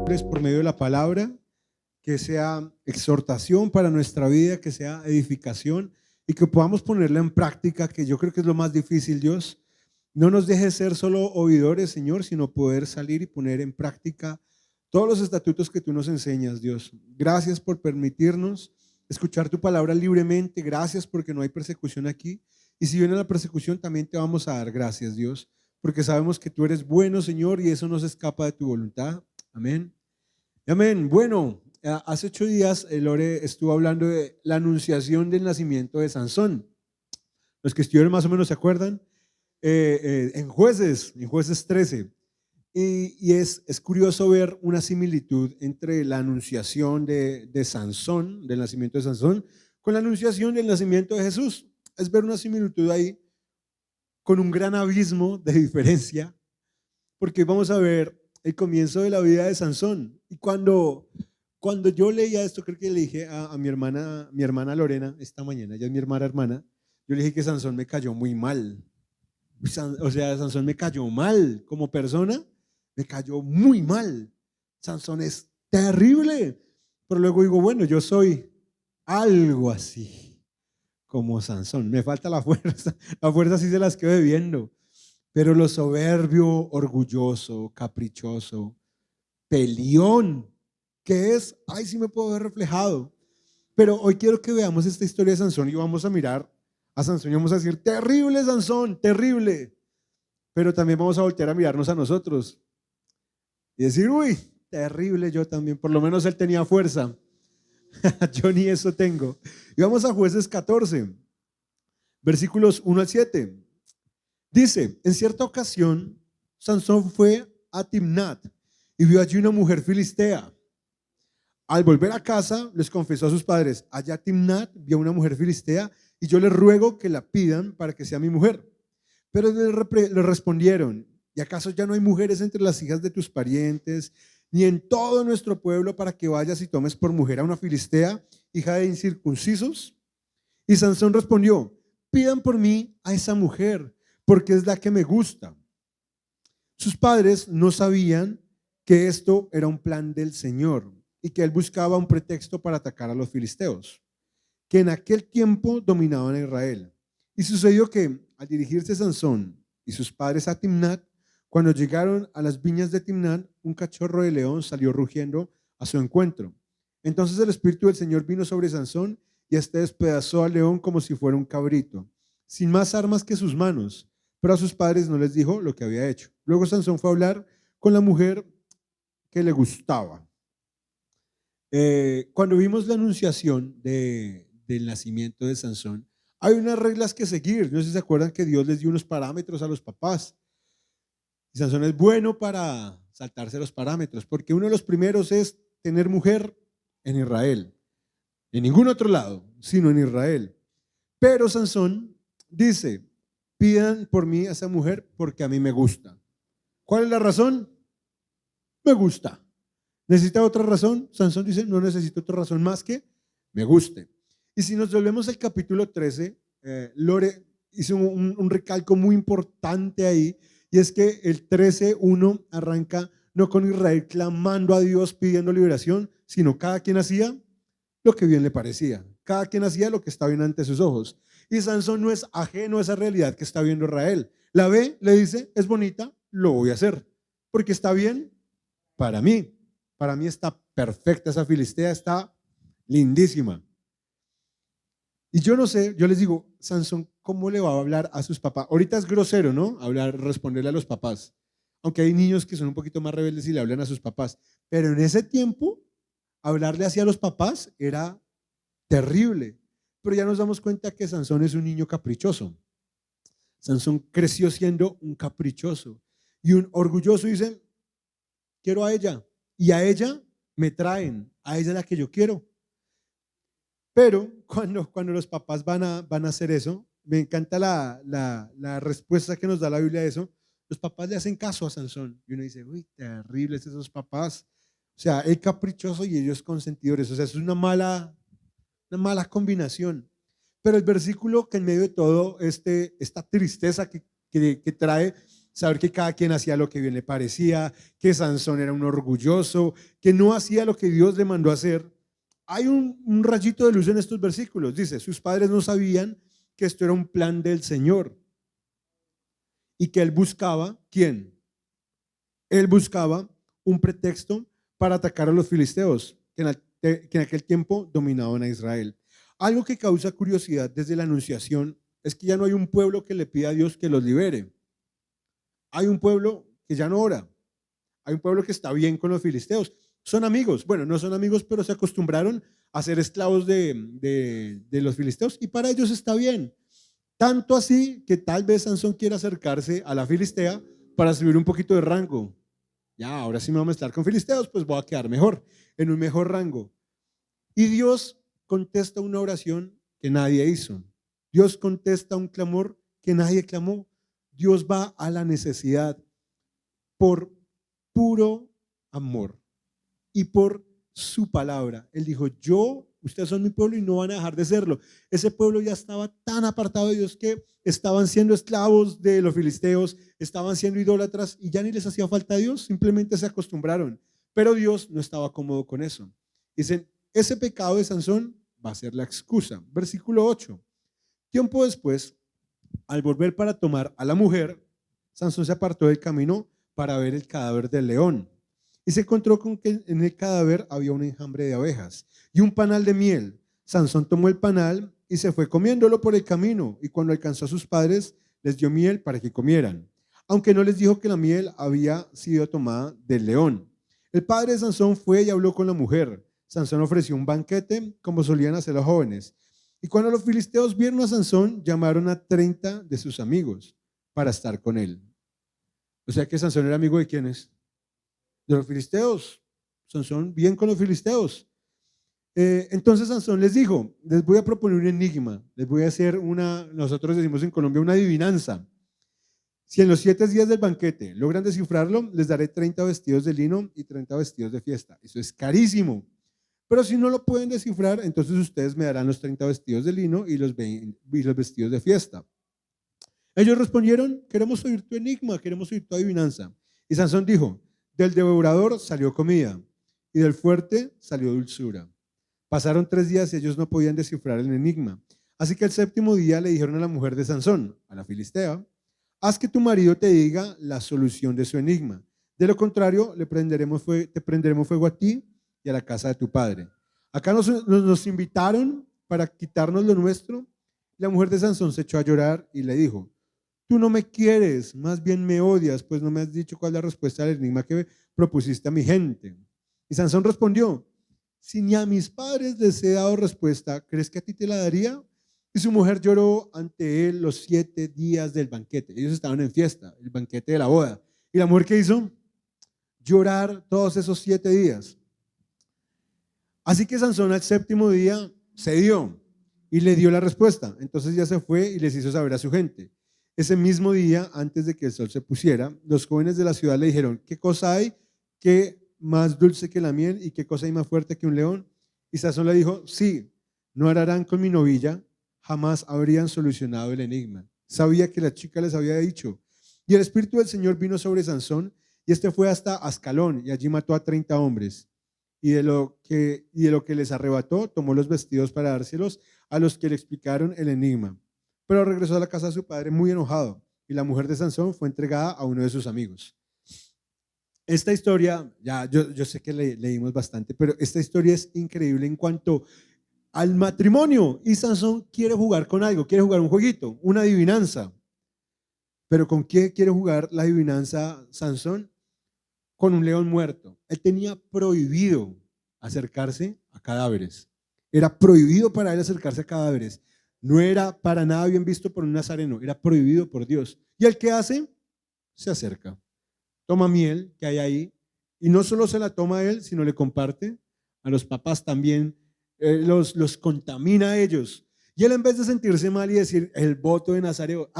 hables por medio de la palabra, que sea exhortación para nuestra vida, que sea edificación y que podamos ponerla en práctica, que yo creo que es lo más difícil, Dios. No nos dejes ser solo oidores, Señor, sino poder salir y poner en práctica todos los estatutos que tú nos enseñas, Dios. Gracias por permitirnos escuchar tu palabra libremente. Gracias porque no hay persecución aquí. Y si viene la persecución, también te vamos a dar gracias, Dios, porque sabemos que tú eres bueno, Señor, y eso no se escapa de tu voluntad. Amén. Amén. Bueno, hace 8 días Lore estuvo hablando de la anunciación del nacimiento de Sansón. Los que estuvieron más o menos se acuerdan. En Jueces 13. Y es curioso ver una similitud entre la anunciación de Sansón, del nacimiento de Sansón, con la anunciación del nacimiento de Jesús. Es ver una similitud ahí con un gran abismo de diferencia, porque vamos a ver el comienzo de la vida de Sansón. Y cuando yo leía esto, creo que le dije a mi hermana Lorena esta mañana, ella es mi hermana, yo le dije que Sansón me cayó muy mal. O sea, Sansón me cayó mal como persona, me cayó muy mal. Sansón es terrible. Pero luego digo, bueno, yo soy algo así como Sansón. Me falta la fuerza sí se las quedo debiendo. Pero lo soberbio, orgulloso, caprichoso, peleón, que es, ay, sí me puedo ver reflejado. Pero hoy quiero que veamos esta historia de Sansón y vamos a mirar a Sansón y vamos a decir, terrible Sansón, terrible. Pero también vamos a voltear a mirarnos a nosotros y decir, uy, terrible yo también, por lo menos él tenía fuerza. Yo ni eso tengo. Y vamos a Jueces 14, versículos 1 al 7. Dice, en cierta ocasión, Sansón fue a Timnat y vio allí una mujer filistea. Al volver a casa, les confesó a sus padres, allá a Timnat vi a una mujer filistea y yo les ruego que la pidan para que sea mi mujer. Pero le respondieron, ¿y acaso ya no hay mujeres entre las hijas de tus parientes, ni en todo nuestro pueblo para que vayas y tomes por mujer a una filistea, hija de incircuncisos? Y Sansón respondió, pidan por mí a esa mujer, porque es la que me gusta. Sus padres no sabían que esto era un plan del Señor y que él buscaba un pretexto para atacar a los filisteos, que en aquel tiempo dominaban a Israel. Y sucedió que al dirigirse Sansón y sus padres a Timnat, cuando llegaron a las viñas de Timnat, un cachorro de león salió rugiendo a su encuentro. Entonces el Espíritu del Señor vino sobre Sansón y este despedazó al león como si fuera un cabrito, sin más armas que sus manos, pero a sus padres no les dijo lo que había hecho. Luego Sansón fue a hablar con la mujer que le gustaba. Cuando vimos la anunciación del nacimiento de Sansón, hay unas reglas que seguir. No sé si se acuerdan que Dios les dio unos parámetros a los papás. Y Sansón es bueno para saltarse los parámetros, porque uno de los primeros es tener mujer en Israel. En ningún otro lado, sino en Israel. Pero Sansón dice, pidan por mí a esa mujer porque a mí me gusta. ¿Cuál es la razón? Me gusta. ¿Necesita otra razón? Sansón dice, no necesito otra razón más que me guste. Y si nos volvemos al capítulo 13, Lore hizo un recalco muy importante ahí, y es que el 13:1 arranca no con Israel clamando a Dios pidiendo liberación, sino cada quien hacía lo que bien le parecía. Cada quien hacía lo que está bien ante sus ojos. Y Sansón no es ajeno a esa realidad que está viendo Israel. La ve, le dice, es bonita, lo voy a hacer, porque está bien para mí. Para mí está perfecta, esa filistea está lindísima. Y yo no sé, yo les digo, Sansón, ¿cómo le va a hablar a sus papás? Ahorita es grosero, ¿no? Responderle a los papás. Aunque hay niños que son un poquito más rebeldes y le hablan a sus papás. Pero en ese tiempo, hablarle así a los papás era terrible. Pero ya nos damos cuenta que Sansón es un niño caprichoso. Sansón creció siendo un caprichoso y un orgulloso. Dice, quiero a ella. Y a ella me traen, a ella la que yo quiero. Pero cuando los papás van a hacer eso, me encanta la respuesta que nos da la Biblia a eso. Los papás le hacen caso a Sansón. Y uno dice, uy, terribles esos papás. O sea, él caprichoso y ellos consentidores. O sea, es una mala combinación. Pero el versículo que en medio de todo esta tristeza que trae, saber que cada quien hacía lo que bien le parecía, que Sansón era un orgulloso, que no hacía lo que Dios le mandó a hacer. Hay un rayito de luz en estos versículos. Dice, sus padres no sabían que esto era un plan del Señor y que él buscaba, ¿quién? Él buscaba un pretexto para atacar a los filisteos, que en aquel tiempo dominaban a Israel. Algo que causa curiosidad desde la Anunciación es que ya no hay un pueblo que le pida a Dios que los libere. Hay un pueblo que ya no ora. Hay un pueblo que está bien con los filisteos. Son amigos. Bueno, no son amigos, pero se acostumbraron a ser esclavos de los filisteos y para ellos está bien. Tanto así que tal vez Sansón quiera acercarse a la filistea para subir un poquito de rango. Ya, ahora sí me voy a mezclar con filisteos, pues voy a quedar mejor, en un mejor rango. Y Dios contesta una oración que nadie hizo. Dios contesta un clamor que nadie clamó. Dios va a la necesidad por puro amor y por su palabra. Él dijo, ustedes son mi pueblo y no van a dejar de serlo. Ese pueblo ya estaba tan apartado de Dios que estaban siendo esclavos de los filisteos, estaban siendo idólatras y ya ni les hacía falta a Dios, simplemente se acostumbraron. Pero Dios no estaba cómodo con eso. Dicen, ese pecado de Sansón va a ser la excusa. Versículo 8. Tiempo después, al volver para tomar a la mujer, Sansón se apartó del camino para ver el cadáver del león. Y se encontró con que en el cadáver había un enjambre de abejas y un panal de miel. Sansón tomó el panal y se fue comiéndolo por el camino, y cuando alcanzó a sus padres, les dio miel para que comieran, aunque no les dijo que la miel había sido tomada del león. El padre de Sansón fue y habló con la mujer. Sansón ofreció un banquete, como solían hacer los jóvenes. Y cuando los filisteos vieron a Sansón, llamaron a 30 de sus amigos para estar con él. O sea que Sansón era amigo de ¿quiénes? De los filisteos. Sansón bien con los filisteos. Entonces Sansón les dijo, les voy a proponer un enigma, les voy a hacer nosotros decimos en Colombia, una adivinanza. Si en los 7 días del banquete logran descifrarlo, les daré 30 vestidos de lino y 30 vestidos de fiesta. Eso es carísimo. Pero si no lo pueden descifrar, entonces ustedes me darán los 30 vestidos de lino y los vestidos de fiesta. Ellos respondieron, queremos oír tu enigma, queremos oír tu adivinanza. Y Sansón dijo, del devorador salió comida y del fuerte salió dulzura. Pasaron 3 días y ellos no podían descifrar el enigma. Así que el 7º día le dijeron a la mujer de Sansón, a la filistea, haz que tu marido te diga la solución de su enigma. De lo contrario, te prenderemos fuego a ti y a la casa de tu padre. Acá nos invitaron para quitarnos lo nuestro. La mujer de Sansón se echó a llorar y le dijo, tú no me quieres, más bien me odias, pues no me has dicho cuál es la respuesta al enigma que propusiste a mi gente. Y Sansón respondió, si ni a mis padres les he dado respuesta, ¿crees que a ti te la daría? Y su mujer lloró ante él los 7 días del banquete. Ellos estaban en fiesta, el banquete de la boda. ¿Y la mujer qué hizo? Llorar todos esos 7 días. Así que Sansón al 7º día se dio y le dio la respuesta. Entonces ya se fue y les hizo saber a su gente. Ese mismo día, antes de que el sol se pusiera, los jóvenes de la ciudad le dijeron, ¿qué cosa hay que más dulce que la miel y qué cosa hay más fuerte que un león? Y Sansón le dijo, sí, no harán con mi novilla, jamás habrían solucionado el enigma. Sabía que la chica les había dicho. Y el Espíritu del Señor vino sobre Sansón y este fue hasta Ascalón y allí mató a 30 hombres. Y de lo que les arrebató, tomó los vestidos para dárselos a los que le explicaron el enigma. Pero regresó a la casa de su padre muy enojado y la mujer de Sansón fue entregada a uno de sus amigos. Esta historia, yo sé que leímos bastante, pero esta historia es increíble en cuanto al matrimonio. Y Sansón quiere jugar con algo, quiere jugar un jueguito, una adivinanza. ¿Pero con qué quiere jugar la adivinanza Sansón? Con un león muerto. Él tenía prohibido acercarse a cadáveres. Era prohibido para él acercarse a cadáveres. No era para nada bien visto por un nazareno, era prohibido por Dios. ¿Y el que hace? Se acerca. Toma miel que hay ahí y no solo se la toma a él, sino le comparte a los papás también, los contamina a ellos. Y él en vez de sentirse mal y decir el voto de Nazareo,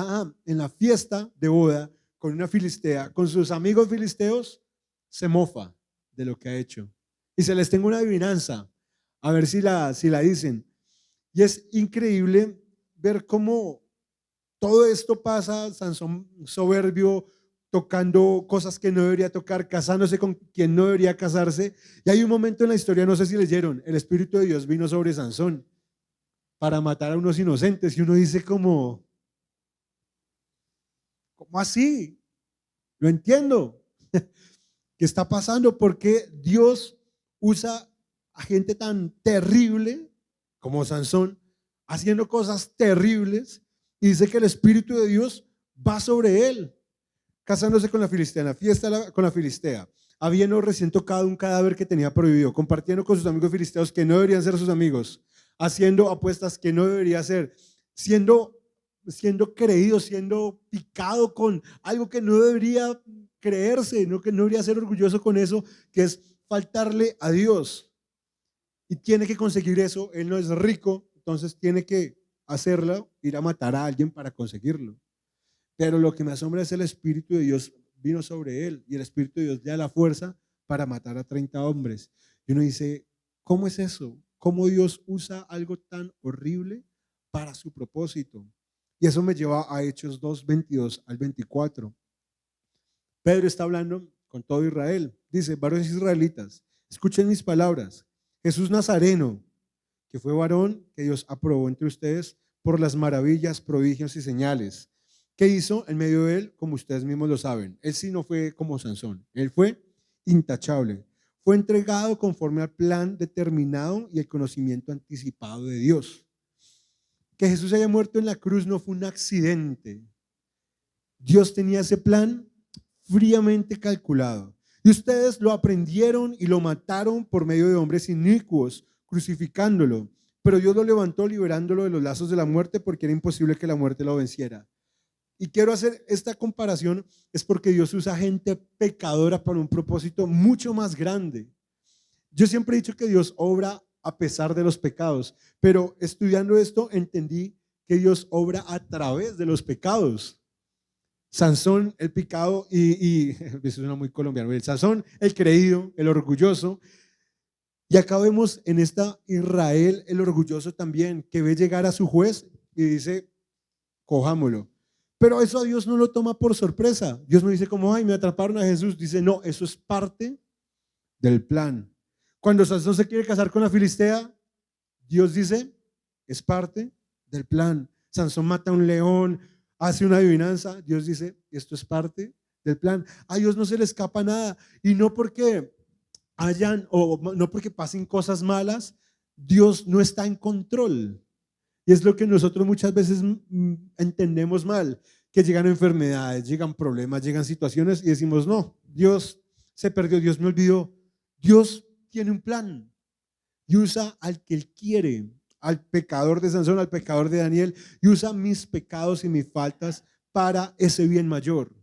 en la fiesta de boda con una filistea, con sus amigos filisteos, se mofa de lo que ha hecho. Y se les tengo una adivinanza, a ver si la dicen. Y es increíble ver cómo todo esto pasa, Sansón soberbio, tocando cosas que no debería tocar, casándose con quien no debería casarse. Y hay un momento en la historia, no sé si leyeron, el Espíritu de Dios vino sobre Sansón para matar a unos inocentes y uno dice como, ¿cómo así? Lo entiendo. ¿Qué está pasando? ¿Por qué Dios usa a gente tan terrible como Sansón haciendo cosas terribles y dice que el Espíritu de Dios va sobre él? Casándose con la filistea, en la fiesta con la filistea, habiendo recién tocado un cadáver que tenía prohibido, compartiendo con sus amigos filisteos que no deberían ser sus amigos, haciendo apuestas que no debería hacer, siendo creído, siendo picado con algo que no debería creerse, no, que no debería ser orgulloso con eso, que es faltarle a Dios. Y tiene que conseguir eso, él no es rico, entonces tiene que hacerlo, ir a matar a alguien para conseguirlo. Pero lo que me asombra es el Espíritu de Dios vino sobre él y el Espíritu de Dios le da la fuerza para matar a 30 hombres. Y uno dice, ¿cómo es eso? ¿Cómo Dios usa algo tan horrible para su propósito? Y eso me lleva a Hechos 2, 22 al 24. Pedro está hablando con todo Israel. Dice, varones israelitas, escuchen mis palabras. Jesús Nazareno, que fue varón que Dios aprobó entre ustedes por las maravillas, prodigios y señales que hizo en medio de él, como ustedes mismos lo saben. Él sí no fue como Sansón, él fue intachable. Fue entregado conforme al plan determinado y el conocimiento anticipado de Dios. Que Jesús haya muerto en la cruz no fue un accidente. Dios tenía ese plan fríamente calculado. Y ustedes lo aprendieron y lo mataron por medio de hombres inicuos, crucificándolo. Pero Dios lo levantó liberándolo de los lazos de la muerte porque era imposible que la muerte lo venciera. Y quiero hacer esta comparación es porque Dios usa gente pecadora para un propósito mucho más grande. Yo siempre he dicho que Dios obra a pesar de los pecados, pero estudiando esto entendí que Dios obra a través de los pecados. Sansón, el pecado, y eso suena muy colombiano, el Sansón, el creído, el orgulloso. Y acá vemos en esta Israel, el orgulloso también, que ve llegar a su juez y dice, cojámoslo. Pero eso a Dios no lo toma por sorpresa. Dios no dice como, ay, me atraparon a Jesús. Dice, no, eso es parte del plan. Cuando Sansón se quiere casar con la filistea, Dios dice, es parte del plan. Sansón mata a un león, hace una adivinanza. Dios dice, esto es parte del plan. A Dios no se le escapa nada. Y no porque hayan, o no porque pasen cosas malas, Dios no está en control. Y es lo que nosotros muchas veces entendemos mal, que llegan enfermedades, llegan problemas, llegan situaciones y decimos, no, Dios se perdió, Dios me olvidó. Dios tiene un plan y usa al que Él quiere, al pecador de Sansón, al pecador de Daniel, y usa mis pecados y mis faltas para ese bien mayor,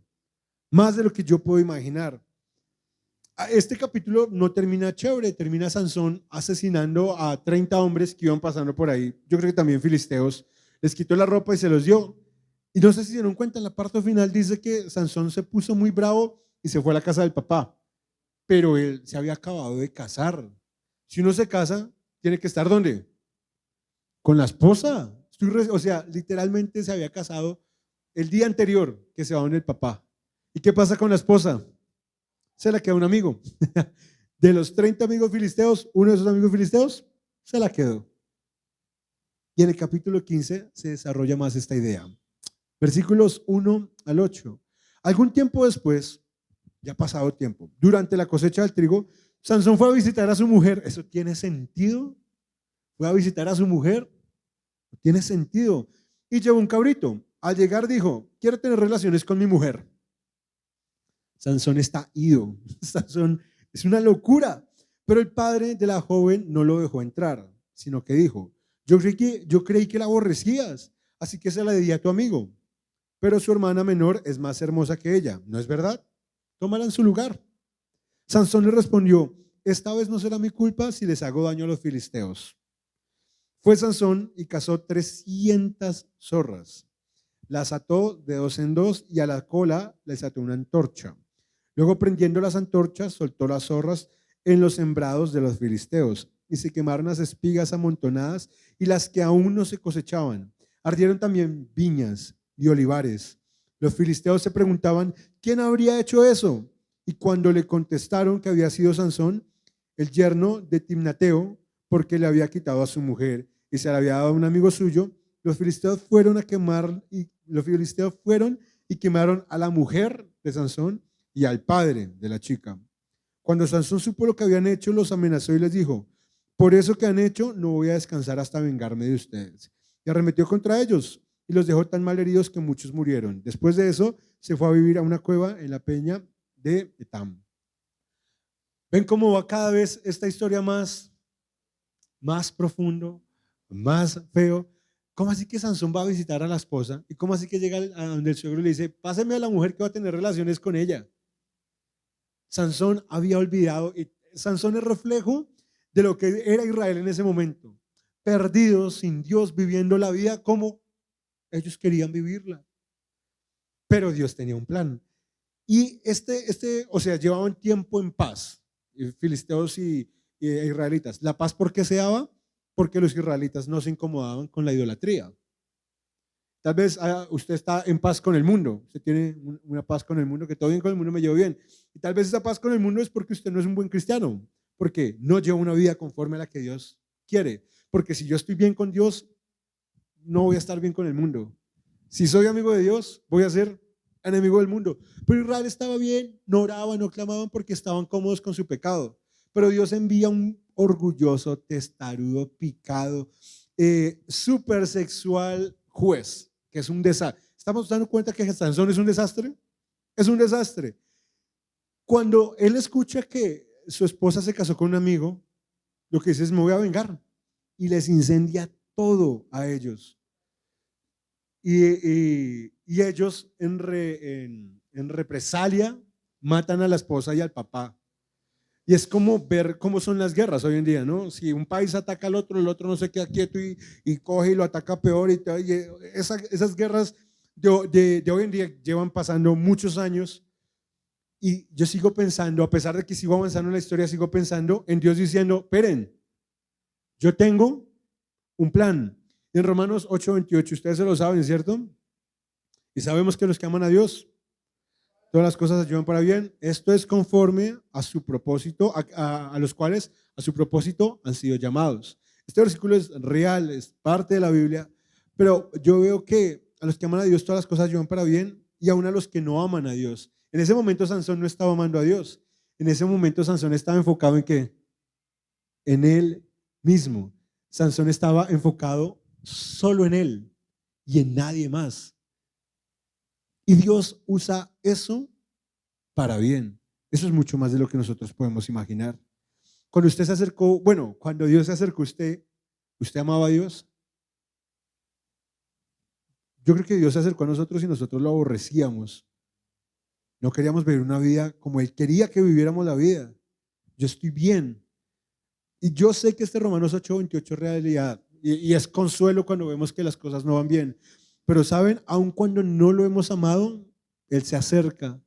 más de lo que yo puedo imaginar. Este capítulo no termina chévere, termina Sansón asesinando a 30 hombres que iban pasando por ahí. Yo creo que también filisteos. Les quitó la ropa y se los dio. Y no sé si se dieron cuenta, en la parte final dice que Sansón se puso muy bravo y se fue a la casa del papá. Pero él se había acabado de casar. Si uno se casa, tiene que estar ¿dónde? Con la esposa. O sea, literalmente se había casado el día anterior que se va donde el papá. ¿Y qué pasa con la esposa? Se la quedó un amigo. De los 30 amigos filisteos, uno de esos amigos filisteos se la quedó. Y en el capítulo 15 se desarrolla más esta idea. Versículos 1 al 8. Algún tiempo después, ya pasado tiempo, durante la cosecha del trigo, Sansón fue a visitar a su mujer. ¿Eso tiene sentido? Fue a visitar a su mujer. Tiene sentido. Y llevó un cabrito. Al llegar dijo, quiero tener relaciones con mi mujer. Sansón está ido. Sansón es una locura. Pero el padre de la joven no lo dejó entrar, sino que dijo, yo creí que la aborrecías, así que se la di a tu amigo. Pero su hermana menor es más hermosa que ella, ¿no es verdad? Tómala en su lugar. Sansón le respondió, esta vez no será mi culpa si les hago daño a los filisteos. Fue Sansón y cazó 300 zorras. Las ató de dos en dos y a la cola les ató una antorcha. Luego, prendiendo las antorchas, soltó las zorras en los sembrados de los filisteos y se quemaron las espigas amontonadas y las que aún no se cosechaban. Ardieron también viñas y olivares. Los filisteos se preguntaban, ¿quién habría hecho eso? Y cuando le contestaron que había sido Sansón, el yerno de Timnateo, porque le había quitado a su mujer y se la había dado a un amigo suyo, los filisteos fueron y quemaron a la mujer de Sansón y al padre de la chica. Cuando Sansón supo lo que habían hecho, los amenazó y les dijo, por eso que han hecho, no voy a descansar hasta vengarme de ustedes. Y arremetió contra ellos y los dejó tan mal heridos que muchos murieron. Después de eso, se fue a vivir a una cueva en la peña de Etam. ¿Ven cómo va cada vez esta historia más profundo, más feo? ¿Cómo así que Sansón va a visitar a la esposa? ¿Y cómo así que llega a donde el suegro y le dice, páseme a la mujer que va a tener relaciones con ella? Sansón había olvidado, y Sansón es reflejo de lo que era Israel en ese momento, perdidos, sin Dios, viviendo la vida como ellos querían vivirla. Pero Dios tenía un plan. Y o sea, llevaban tiempo en paz, filisteos y israelitas. ¿La paz por qué se daba? Porque los israelitas no se incomodaban con la idolatría. Tal vez usted está en paz con el mundo, usted tiene una paz con el mundo, que todo bien con el mundo, me llevo bien. Y tal vez esa paz con el mundo es porque usted no es un buen cristiano, porque no lleva una vida conforme a la que Dios quiere. Porque si yo estoy bien con Dios, no voy a estar bien con el mundo. Si soy amigo de Dios, voy a ser enemigo del mundo. Pero Israel estaba bien, no oraban, no clamaban porque estaban cómodos con su pecado. Pero Dios envía un orgulloso, testarudo, picado, súper sexual juez, que es un desastre. ¿Estamos dando cuenta que Sansón es un desastre? Es un desastre. Cuando él escucha que su esposa se casó con un amigo, lo que dice es, me voy a vengar. Y les incendia todo a ellos. Y ellos en represalia matan a la esposa y al papá. Y es como ver cómo son las guerras hoy en día, ¿no? Si un país ataca al otro, el otro no se queda quieto y coge y lo ataca peor. Y esas guerras de hoy en día llevan pasando muchos años. Y yo sigo pensando, a pesar de que sigo avanzando en la historia, sigo pensando en Dios diciendo, esperen, yo tengo un plan. En Romanos 8:28, ustedes se lo saben, ¿cierto? Y sabemos que los que aman a Dios, todas las cosas ayudan para bien. Esto es conforme a su propósito, a los cuales a su propósito han sido llamados. Este versículo es real, es parte de la Biblia, pero yo veo que a los que aman a Dios todas las cosas ayudan para bien y aún a los que no aman a Dios. En ese momento Sansón no estaba amando a Dios. En ese momento Sansón estaba enfocado en ¿qué? En él mismo. Sansón estaba enfocado solo en él y en nadie más. Y Dios usa eso para bien. Eso es mucho más de lo que nosotros podemos imaginar. Cuando usted se acercó, bueno, cuando Dios se acercó a usted, ¿usted amaba a Dios? Yo creo que Dios se acercó a nosotros y nosotros lo aborrecíamos. No queríamos vivir una vida como Él quería que viviéramos la vida. Yo estoy bien. Y yo sé que este Romanos 8:28 es realidad. Y es consuelo cuando vemos que las cosas no van bien. Pero saben, aun cuando no lo hemos amado, Él se acerca.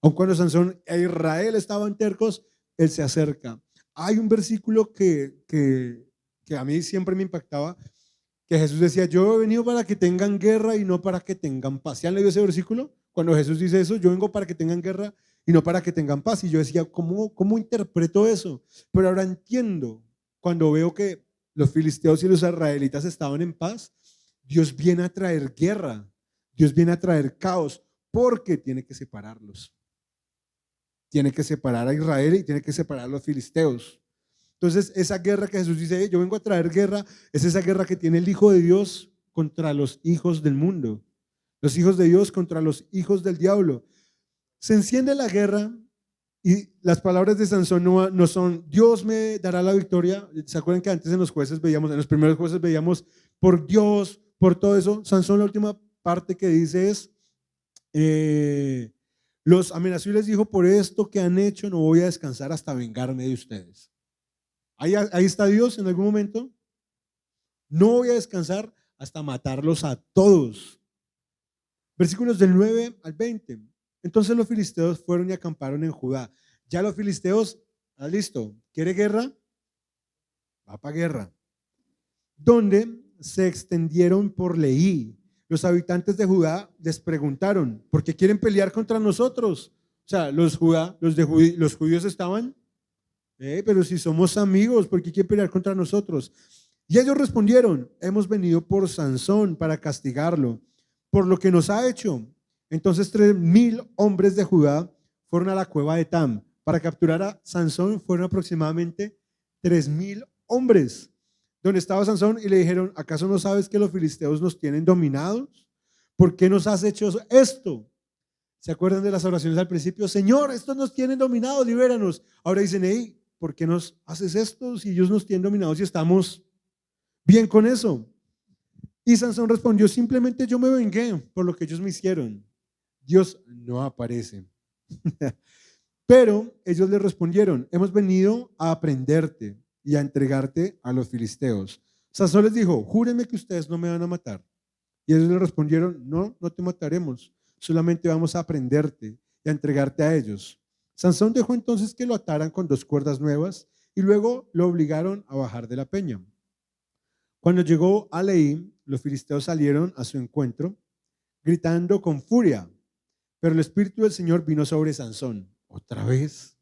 Aun cuando Sansón e Israel estaban tercos, Él se acerca. Hay un versículo que a mí siempre me impactaba, que Jesús decía, yo he venido para que tengan guerra y no para que tengan paz. ¿Se han leído ese versículo? Cuando Jesús dice eso, yo vengo para que tengan guerra y no para que tengan paz. Y yo decía, ¿cómo interpreto eso? Pero ahora entiendo, cuando veo que los filisteos y los israelitas estaban en paz, Dios viene a traer guerra, Dios viene a traer caos, porque tiene que separarlos. Tiene que separar a Israel y tiene que separar a los filisteos. Entonces, esa guerra que Jesús dice, yo vengo a traer guerra, es esa guerra que tiene el Hijo de Dios contra los hijos del mundo. Los hijos de Dios contra los hijos del diablo. Se enciende la guerra y las palabras de Sansón no son, Dios me dará la victoria. ¿Se acuerdan que antes en los jueces veíamos, en los primeros jueces veíamos, por Dios, por todo eso? Sansón, la última parte que dice es, los amenazó y les dijo, por esto que han hecho no voy a descansar hasta vengarme de ustedes. Ahí está Dios en algún momento. No voy a descansar hasta matarlos a todos. Versículos del 9 al 20. Entonces los filisteos fueron y acamparon en Judá. Ya los filisteos, listo, ¿quiere guerra? Va para guerra. Donde se extendieron por Leí, los habitantes de Judá les preguntaron, ¿por qué quieren pelear contra nosotros? O sea, los judíos estaban, pero si somos amigos, ¿por qué quieren pelear contra nosotros? Y ellos respondieron, hemos venido por Sansón para castigarlo, por lo que nos ha hecho. Entonces 3,000 hombres de Judá fueron a la cueva de Tam. Para capturar a Sansón fueron aproximadamente 3,000 hombres. Donde estaba Sansón y le dijeron, ¿acaso no sabes que los filisteos nos tienen dominados? ¿Por qué nos has hecho esto? ¿Se acuerdan de las oraciones al principio? Señor, estos nos tienen dominados, libéranos. Ahora dicen, hey, ¿por qué nos haces esto si ellos nos tienen dominados y estamos bien con eso? Y Sansón respondió, simplemente yo me vengué por lo que ellos me hicieron. Dios no aparece. Pero ellos le respondieron, hemos venido a aprenderte y a entregarte a los filisteos. Sansón les dijo, júrenme que ustedes no me van a matar. Y ellos le respondieron, no, no te mataremos, solamente vamos a aprenderte y a entregarte a ellos. Sansón dejó entonces que lo ataran con 2 cuerdas nuevas y luego lo obligaron a bajar de la peña. Cuando llegó a Leí, los filisteos salieron a su encuentro, gritando con furia, pero el Espíritu del Señor vino sobre Sansón, otra vez,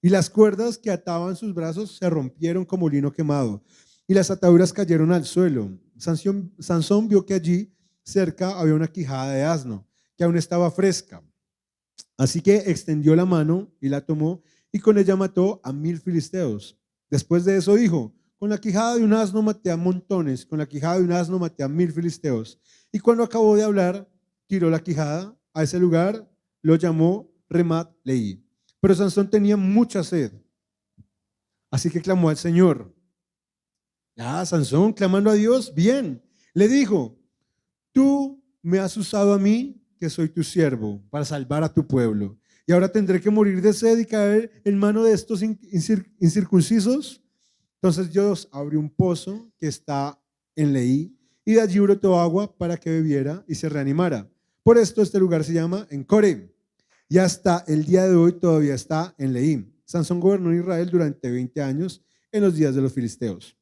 y las cuerdas que ataban sus brazos se rompieron como lino quemado, y las ataduras cayeron al suelo. Sansón vio que allí cerca había una quijada de asno, que aún estaba fresca. Así que extendió la mano y la tomó, y con ella mató a 1,000 filisteos. Después de eso dijo, con la quijada de un asno maté a montones, con la quijada de un asno maté a 1,000 filisteos. Y cuando acabó de hablar, tiró la quijada a ese lugar, lo llamó Remat Leí. Pero Sansón tenía mucha sed, así que clamó al Señor. Sansón clamando a Dios, bien, le dijo, tú me has usado a mí, que soy tu siervo, para salvar a tu pueblo, y ahora tendré que morir de sed y caer en mano de estos incircuncisos. Entonces Dios abrió un pozo que está en Leí, y de allí brotó agua para que bebiera y se reanimara. Por esto este lugar se llama Encore, y hasta el día de hoy todavía está en Leí. Sansón gobernó en Israel durante 20 años en los días de los filisteos.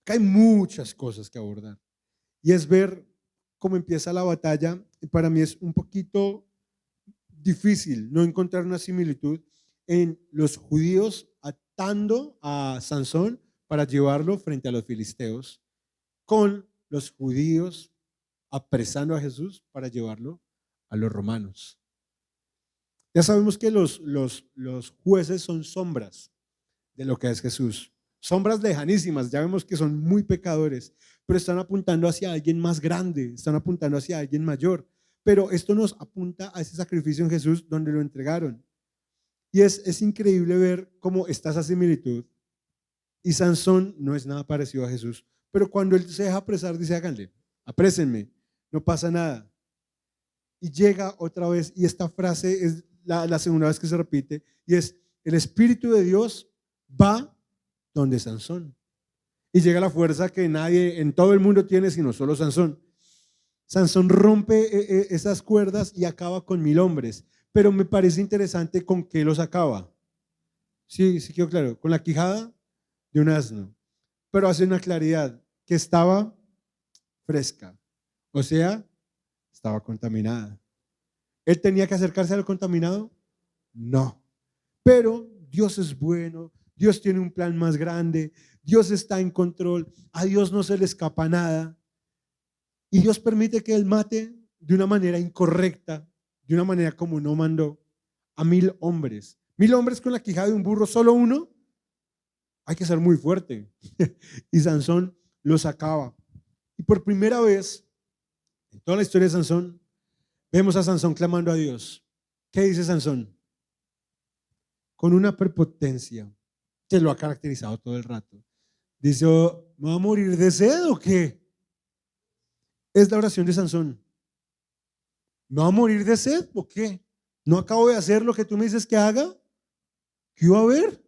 Acá hay muchas cosas que abordar, y es ver cómo empieza la batalla. Y para mí es un poquito difícil no encontrar una similitud en los judíos atando a Sansón para llevarlo frente a los filisteos, con los judíos apresando a Jesús para llevarlo a los romanos. Ya sabemos que los jueces son sombras de lo que es Jesús, sombras lejanísimas. Ya vemos que son muy pecadores, pero están apuntando hacia alguien más grande, están apuntando hacia alguien mayor. Pero esto nos apunta a ese sacrificio en Jesús donde lo entregaron. Y es increíble ver cómo está esa similitud. Y Sansón no es nada parecido a Jesús, pero cuando él se deja apresar, dice, háganle, aprésenme, no pasa nada. Y llega otra vez, y esta frase es la segunda vez que se repite, y es, el Espíritu de Dios va donde Sansón. Y llega la fuerza que nadie en todo el mundo tiene, sino solo Sansón. Sansón rompe esas cuerdas y acaba con 1,000 hombres, pero me parece interesante con qué los acaba. Sí, sí quedó claro, con la quijada de un asno, pero hace una claridad, que estaba fresca, o sea, estaba contaminada. ¿Él tenía que acercarse al contaminado? No, pero Dios es bueno, Dios tiene un plan más grande, Dios está en control, a Dios no se le escapa nada. Y Dios permite que él mate de una manera incorrecta, de una manera como no mandó, a 1,000 hombres. 1,000 hombres con la quijada de un burro, solo uno. Hay que ser muy fuerte. Y Sansón los acaba. Y por primera vez en toda la historia de Sansón, vemos a Sansón clamando a Dios. ¿Qué dice Sansón? Con una prepotencia que lo ha caracterizado todo el rato. Dice, ¿me va a morir de sed o qué? Es la oración de Sansón. ¿Me va a morir de sed o qué? ¿No acabo de hacer lo que tú me dices que haga? ¿Qué iba a haber?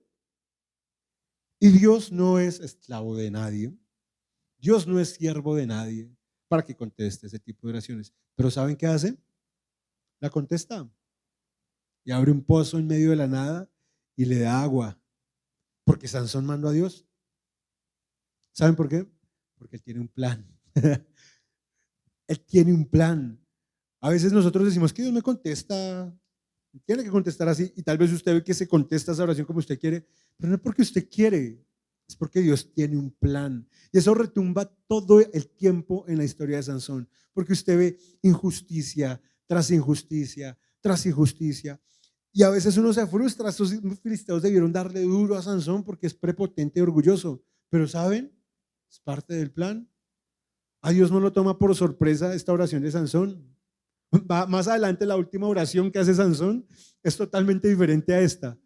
Y Dios no es esclavo de nadie. Dios no es siervo de nadie para que conteste ese tipo de oraciones. Pero ¿saben qué hace? La contesta. Y abre un pozo en medio de la nada y le da agua. Porque Sansón mandó a Dios. ¿Saben por qué? Porque él tiene un plan. Él tiene un plan. A veces nosotros decimos que Dios me contesta, tiene que contestar así, y tal vez usted ve que se contesta esa oración como usted quiere, pero no es porque usted quiere, es porque Dios tiene un plan. Y eso retumba todo el tiempo en la historia de Sansón, porque usted ve injusticia tras injusticia, tras injusticia. Y a veces uno se frustra. Estos filisteos debieron darle duro a Sansón porque es prepotente y orgulloso. Pero ¿saben? Es parte del plan. A Dios no lo toma por sorpresa esta oración de Sansón. Más adelante la última oración que hace Sansón es totalmente diferente a esta.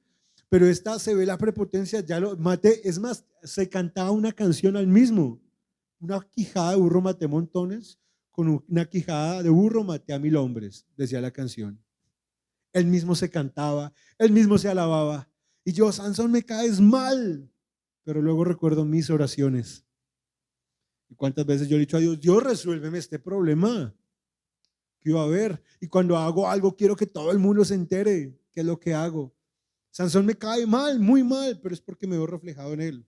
Pero esta se ve la prepotencia, ya lo maté. Es más, se cantaba una canción al mismo. Una quijada de burro maté montones, con una quijada de burro maté a 1000 hombres, decía la canción. Él mismo se cantaba, él mismo se alababa. Y yo, Sansón, me caes mal. Pero luego recuerdo mis oraciones. ¿Y cuántas veces yo le he dicho a Dios, Dios, resuélveme este problema que iba a haber? Y cuando hago algo, quiero que todo el mundo se entere qué es lo que hago. Sansón me cae mal, muy mal, pero es porque me veo reflejado en él.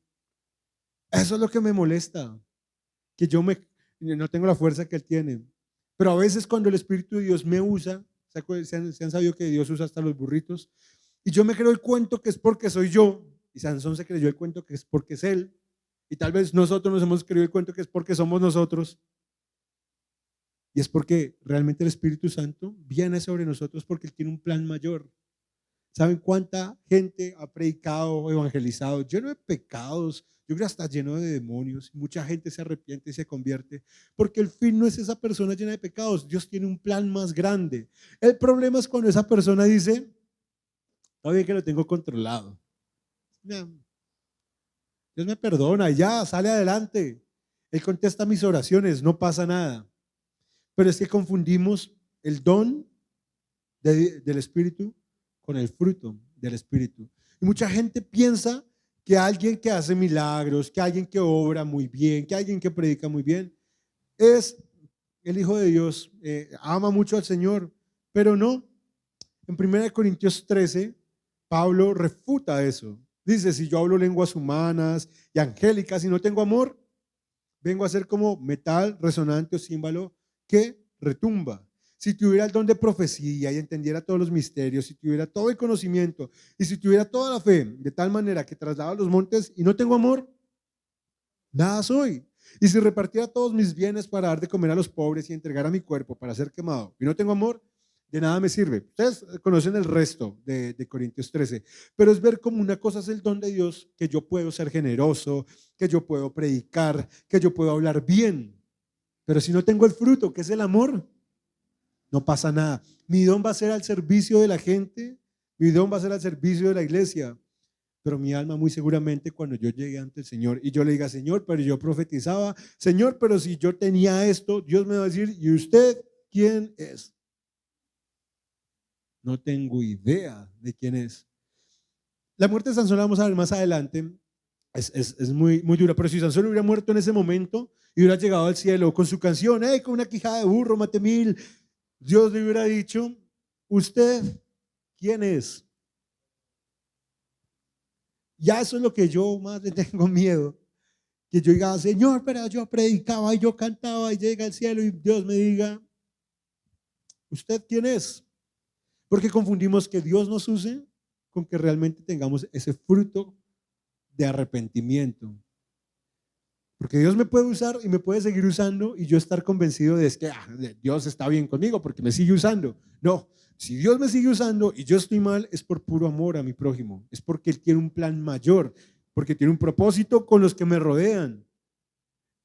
Eso es lo que me molesta, que no tengo la fuerza que él tiene. Pero a veces cuando el Espíritu de Dios me usa, se han sabido que Dios usa hasta los burritos, y yo me creo el cuento que es porque soy yo, y Sansón se creyó el cuento que es porque es él, y tal vez nosotros nos hemos creído el cuento que es porque somos nosotros, y es porque realmente el Espíritu Santo viene sobre nosotros porque Él tiene un plan mayor. ¿Saben cuánta gente ha predicado, evangelizado, lleno de pecados? Yo creo que hasta lleno de demonios. Mucha gente se arrepiente y se convierte, porque el fin no es esa persona llena de pecados. Dios tiene un plan más grande. El problema es cuando esa persona dice, está bien que lo tengo controlado. Dios me perdona, ya, sale adelante. Él contesta mis oraciones, no pasa nada. Pero es que confundimos el don del Espíritu con el fruto del Espíritu. Y mucha gente piensa que alguien que hace milagros, que alguien que obra muy bien, que alguien que predica muy bien, es el Hijo de Dios, ama mucho al Señor, pero no. En 1 Corintios 13, Pablo refuta eso. Dice, si yo hablo lenguas humanas y angélicas y no tengo amor, vengo a ser como metal resonante o címbalo que retumba. Si tuviera el don de profecía y entendiera todos los misterios, si tuviera todo el conocimiento y si tuviera toda la fe, de tal manera que traslado los montes y no tengo amor, nada soy. Y si repartiera todos mis bienes para dar de comer a los pobres y entregara mi cuerpo para ser quemado y no tengo amor, de nada me sirve. Ustedes conocen el resto de Corintios 13, pero es ver como una cosa es el don de Dios, que yo puedo ser generoso, que yo puedo predicar, que yo puedo hablar bien, pero si no tengo el fruto, que es el amor, no pasa nada. Mi don va a ser al servicio de la gente, mi don va a ser al servicio de la iglesia, pero mi alma muy seguramente cuando yo llegue ante el Señor y yo le diga, Señor, pero yo profetizaba, Señor, pero si yo tenía esto, Dios me va a decir, ¿y usted quién es? No tengo idea de quién es. La muerte de Sansón la vamos a ver más adelante. Es muy, muy dura, pero si Sansón hubiera muerto en ese momento y hubiera llegado al cielo con su canción, con una quijada de burro, mate 1000, Dios le hubiera dicho, ¿usted quién es? Ya eso es lo que yo más le tengo miedo, que yo diga, Señor, pero yo predicaba y yo cantaba y llega al cielo y Dios me diga, ¿usted quién es? Porque confundimos que Dios nos use con que realmente tengamos ese fruto de arrepentimiento. Porque Dios me puede usar y me puede seguir usando y yo estar convencido de que Dios está bien conmigo porque me sigue usando. No, si Dios me sigue usando y yo estoy mal, es por puro amor a mi prójimo. Es porque Él tiene un plan mayor, porque tiene un propósito con los que me rodean.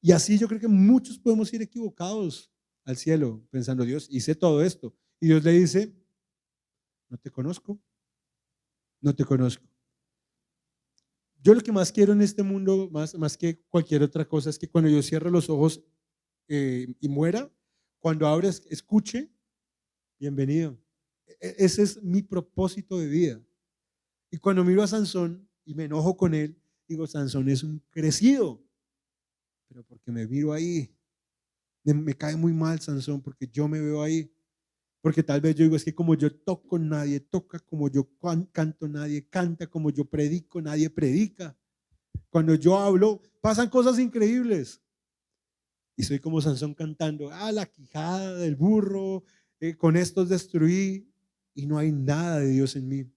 Y así yo creo que muchos podemos ir equivocados al cielo pensando, Dios, hice todo esto. Y Dios le dice, no te conozco, no te conozco. Yo lo que más quiero en este mundo, más que cualquier otra cosa, es que cuando yo cierre los ojos y muera, cuando abres, escuche, bienvenido. Ese es mi propósito de vida. Y cuando miro a Sansón y me enojo con él, digo, Sansón es un crecido, pero porque me miro ahí, me cae muy mal Sansón, porque yo me veo ahí. Porque tal vez yo digo, es que como yo toco, nadie toca, como yo canto, nadie canta, como yo predico, nadie predica. Cuando yo hablo, pasan cosas increíbles. Y soy como Sansón cantando, la quijada del burro, con estos destruí, y no hay nada de Dios en mí.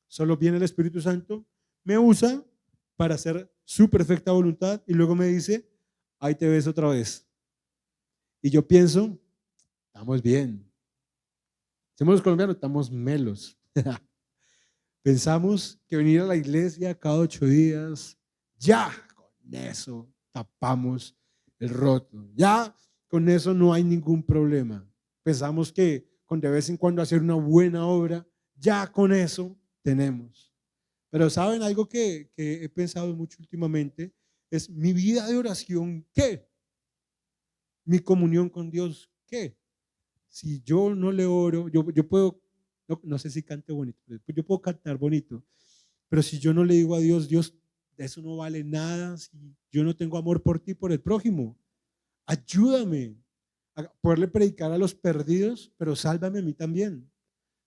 Solo viene el Espíritu Santo, me usa para hacer su perfecta voluntad y luego me dice, ahí te ves otra vez. Y yo pienso, estamos bien. Somos los colombianos, estamos melos. Pensamos que venir a la iglesia cada 8 días, ya con eso tapamos el roto. Ya con eso no hay ningún problema. Pensamos que con de vez en cuando hacer una buena obra, ya con eso tenemos. Pero saben, algo que he pensado mucho últimamente es mi vida de oración, ¿qué? Mi comunión con Dios, ¿qué? Si yo no le oro, yo puedo, no sé si cante bonito, yo puedo cantar bonito, pero si yo no le digo a Dios, Dios, eso no vale nada, si yo no tengo amor por ti, por el prójimo, ayúdame a poderle predicar a los perdidos, pero sálvame a mí también,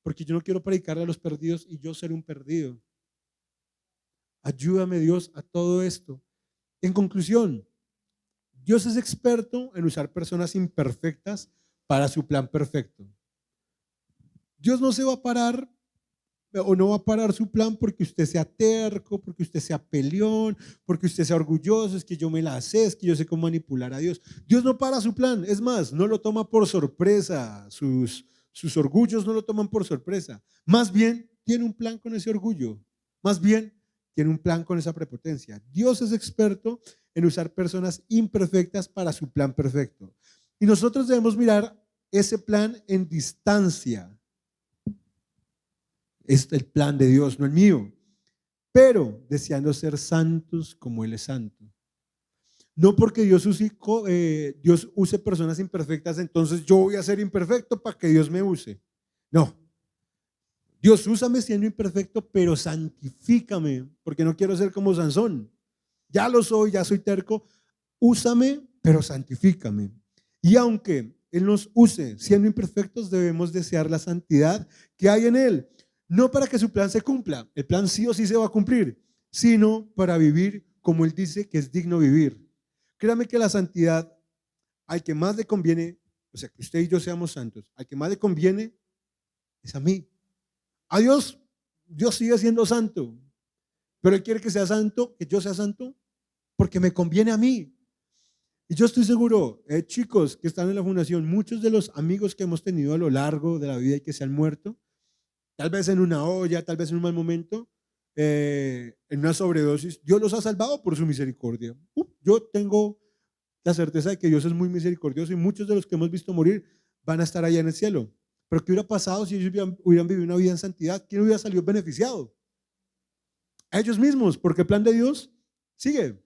porque yo no quiero predicarle a los perdidos y yo ser un perdido. Ayúdame, Dios, a todo esto. En conclusión, Dios es experto en usar personas imperfectas para su plan perfecto. Dios no se va a parar o no va a parar su plan porque usted sea terco, porque usted sea peleón, porque usted sea orgulloso, es que yo me la sé, es que yo sé cómo manipular a Dios. Dios no para su plan, es más, no lo toma por sorpresa, sus orgullos no lo toman por sorpresa. Más bien, tiene un plan con ese orgullo, más bien, tiene un plan con esa prepotencia. Dios es experto en usar personas imperfectas para su plan perfecto. Y nosotros debemos mirar ese plan en distancia. Es el plan de Dios, no el mío. Pero deseando ser santos como Él es santo. No porque Dios use personas imperfectas, entonces yo voy a ser imperfecto para que Dios me use. No. Dios, úsame siendo imperfecto, pero santifícame, porque no quiero ser como Sansón. Ya lo soy, ya soy terco. Úsame, pero santifícame. Y aunque Él nos use siendo imperfectos, debemos desear la santidad que hay en Él. No para que su plan se cumpla, el plan sí o sí se va a cumplir, sino para vivir como Él dice que es digno vivir. Créame que la santidad, al que más le conviene, o sea, que usted y yo seamos santos, al que más le conviene es a mí. A Dios, Dios sigue siendo santo, pero Él quiere que sea santo, que yo sea santo, porque me conviene a mí. Y yo estoy seguro, chicos que están en la fundación, muchos de los amigos que hemos tenido a lo largo de la vida y que se han muerto, tal vez en una olla, tal vez en un mal momento, en una sobredosis, Dios los ha salvado por su misericordia. Yo tengo la certeza de que Dios es muy misericordioso y muchos de los que hemos visto morir van a estar allá en el cielo. Pero ¿qué hubiera pasado si ellos hubieran vivido una vida en santidad? ¿Quién hubiera salido beneficiado? A ellos mismos, porque el plan de Dios sigue.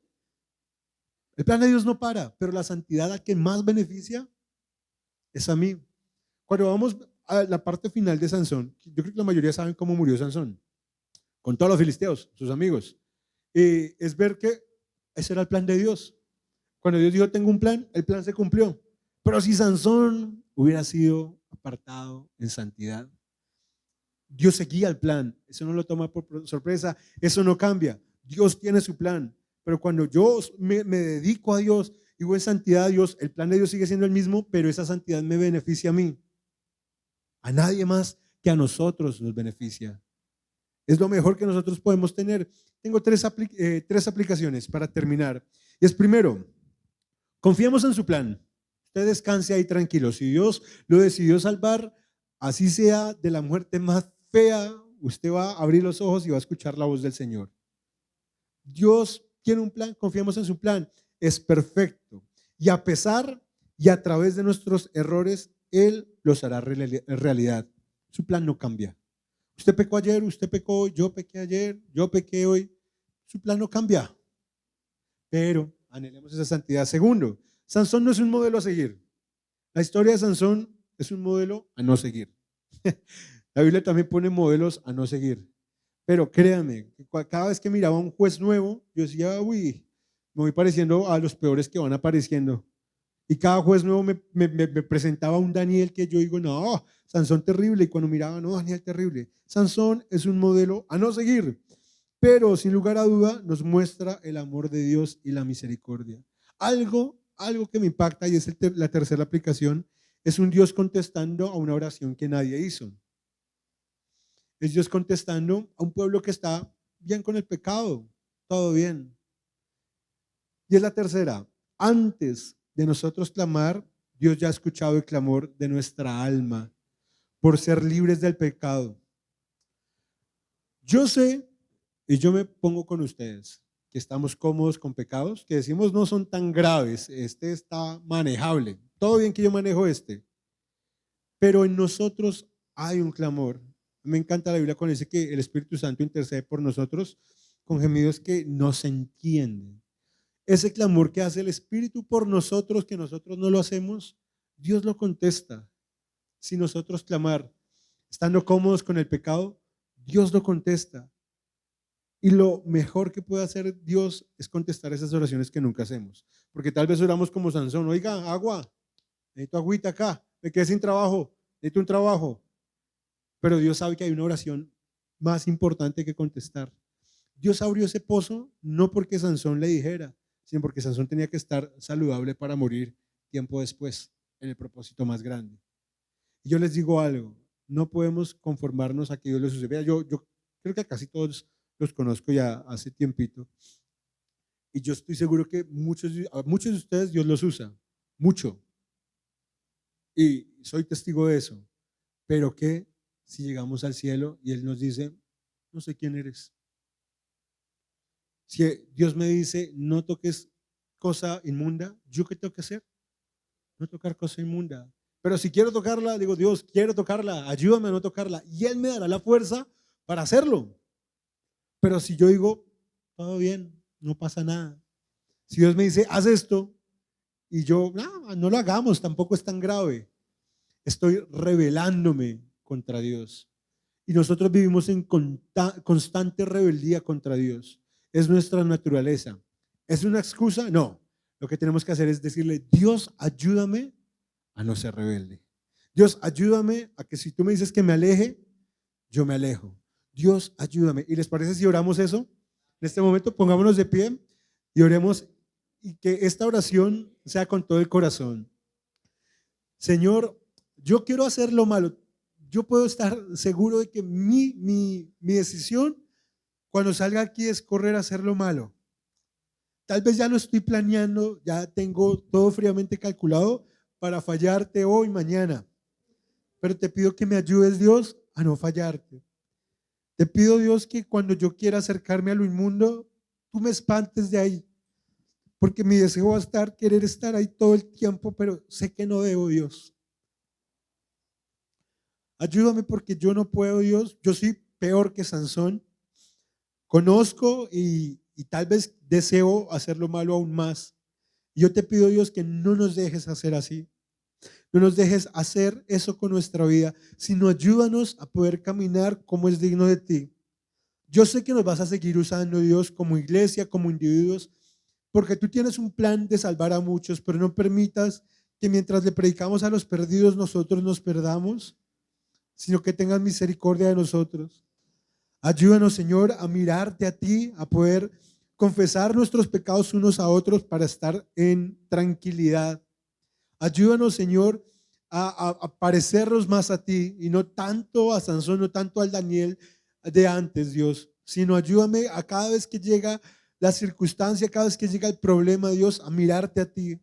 El plan de Dios no para, pero la santidad a quien más beneficia es a mí. Cuando vamos a la parte final de Sansón, yo creo que la mayoría saben cómo murió Sansón, con todos los filisteos, sus amigos. Es ver que ese era el plan de Dios. Cuando Dios dijo, tengo un plan, el plan se cumplió. Pero si Sansón hubiera sido apartado en santidad, Dios seguía el plan. Eso no lo toma por sorpresa, eso no cambia. Dios tiene su plan. Pero cuando yo me dedico a Dios y voy en santidad a Dios, el plan de Dios sigue siendo el mismo, pero esa santidad me beneficia a mí. A nadie más que a nosotros nos beneficia. Es lo mejor que nosotros podemos tener. Tengo tres aplicaciones para terminar. Y es primero, confiemos en su plan. Usted descanse ahí tranquilo. Si Dios lo decidió salvar, así sea de la muerte más fea, usted va a abrir los ojos y va a escuchar la voz del Señor. Dios tiene un plan, confiemos en su plan. Es perfecto. Y a pesar y a través de nuestros errores, Él los hará realidad. Su plan no cambia. Usted pecó ayer, usted pecó hoy, yo pequé ayer, yo pequé hoy. Su plan no cambia. Pero anhelemos esa santidad. Segundo, Sansón no es un modelo a seguir. La historia de Sansón es un modelo a no seguir. La Biblia también pone modelos a no seguir. Pero créanme, cada vez que miraba a un juez nuevo, yo decía, uy, me voy pareciendo a los peores que van apareciendo. Y cada juez nuevo me presentaba un Daniel que yo digo, no, Sansón terrible. Y cuando miraba, no, Daniel terrible. Sansón es un modelo a no seguir. Pero sin lugar a duda nos muestra el amor de Dios y la misericordia. algo que me impacta y es la tercera aplicación, es un Dios contestando a una oración que nadie hizo. Es Dios contestando a un pueblo que está bien con el pecado, todo bien. Y es la tercera, antes de nosotros clamar, Dios ya ha escuchado el clamor de nuestra alma por ser libres del pecado. Yo sé, y yo me pongo con ustedes, que estamos cómodos con pecados, que decimos no son tan graves, este está manejable, todo bien que yo manejo este, pero en nosotros hay un clamor. Me encanta la Biblia cuando dice que el Espíritu Santo intercede por nosotros con gemidos que no se entienden. Ese clamor que hace el Espíritu por nosotros, que nosotros no lo hacemos, Dios lo contesta. Si nosotros clamar, estando cómodos con el pecado, Dios lo contesta. Y lo mejor que puede hacer Dios es contestar esas oraciones que nunca hacemos. Porque tal vez oramos como Sansón, oiga, agua, necesito agüita acá, me quedé sin trabajo, necesito un trabajo. Pero Dios sabe que hay una oración más importante que contestar. Dios abrió ese pozo no porque Sansón le dijera, sino porque Sansón tenía que estar saludable para morir tiempo después, en el propósito más grande. Y yo les digo algo, no podemos conformarnos a que Dios les suceda. Yo creo que a casi todos los conozco ya hace tiempito, y yo estoy seguro que a muchos de ustedes Dios los usa, mucho, y soy testigo de eso. Pero ¿qué si llegamos al cielo y Él nos dice, no sé quién eres? Si Dios me dice, no toques cosa inmunda, ¿yo qué tengo que hacer? No tocar cosa inmunda. Pero si quiero tocarla, digo, Dios, quiero tocarla, ayúdame a no tocarla. Y Él me dará la fuerza para hacerlo. Pero si yo digo, todo bien, no pasa nada. Si Dios me dice, haz esto, y yo, no lo hagamos, tampoco es tan grave. Estoy rebelándome contra Dios. Y nosotros vivimos en constante rebeldía contra Dios. Es nuestra naturaleza. ¿Es una excusa? No. Lo que tenemos que hacer es decirle, Dios, ayúdame a no ser rebelde. Dios, ayúdame a que si tú me dices que me aleje, yo me alejo. Dios, ayúdame. ¿Y les parece si oramos eso? En este momento pongámonos de pie y oremos, y que esta oración sea con todo el corazón. Señor, yo quiero hacer lo malo. Yo puedo estar seguro de que mi decisión cuando salga aquí es correr a hacer lo malo. Tal vez ya lo estoy planeando, ya tengo todo fríamente calculado para fallarte hoy, mañana. Pero te pido que me ayudes, Dios, a no fallarte. Te pido, Dios, que cuando yo quiera acercarme a lo inmundo, tú me espantes de ahí. Porque mi deseo va a querer estar ahí todo el tiempo, pero sé que no debo, Dios. Ayúdame porque yo no puedo, Dios. Yo soy peor que Sansón. Conozco y tal vez deseo hacer lo malo aún más. Yo te pido, Dios, que no nos dejes hacer así. No nos dejes hacer eso con nuestra vida, sino ayúdanos a poder caminar como es digno de ti. Yo sé que nos vas a seguir usando, Dios, como iglesia, como individuos, porque tú tienes un plan de salvar a muchos, pero no permitas que mientras le predicamos a los perdidos nosotros nos perdamos, sino que tengas misericordia de nosotros. Ayúdanos, Señor, a mirarte a ti, a poder confesar nuestros pecados unos a otros para estar en tranquilidad. Ayúdanos, Señor, a parecernos más a ti y no tanto a Sansón, no tanto al Daniel de antes, Dios, sino ayúdame a cada vez que llega la circunstancia, cada vez que llega el problema, Dios, a mirarte a ti.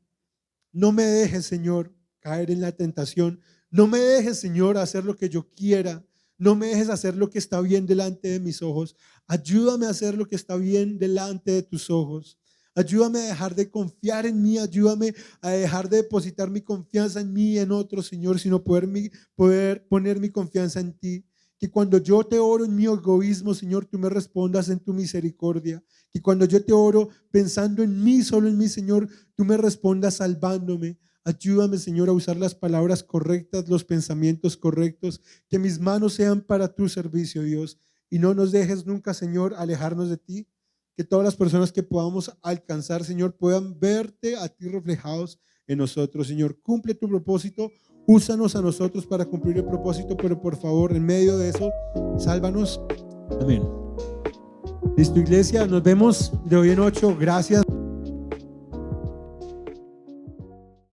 No me dejes, Señor, caer en la tentación. No me dejes, Señor, hacer lo que yo quiera. No me dejes hacer lo que está bien delante de mis ojos. Ayúdame a hacer lo que está bien delante de tus ojos. Ayúdame a dejar de confiar en mí. Ayúdame a dejar de depositar mi confianza en mí y en otros, Señor, sino poder poner mi confianza en ti. Que cuando yo te oro en mi egoísmo, Señor, tú me respondas en tu misericordia. Que cuando yo te oro pensando en mí, solo en mí, Señor, tú me respondas salvándome. Ayúdame, Señor, a usar las palabras correctas, los pensamientos correctos, que mis manos sean para tu servicio, Dios. Y no nos dejes nunca, Señor, alejarnos de ti. Que todas las personas que podamos alcanzar, Señor, puedan verte a ti reflejados en nosotros. Señor, cumple tu propósito. Úsanos a nosotros para cumplir el propósito, pero por favor, en medio de eso, sálvanos. Amén. Listo, iglesia, nos vemos de hoy en 8. Gracias.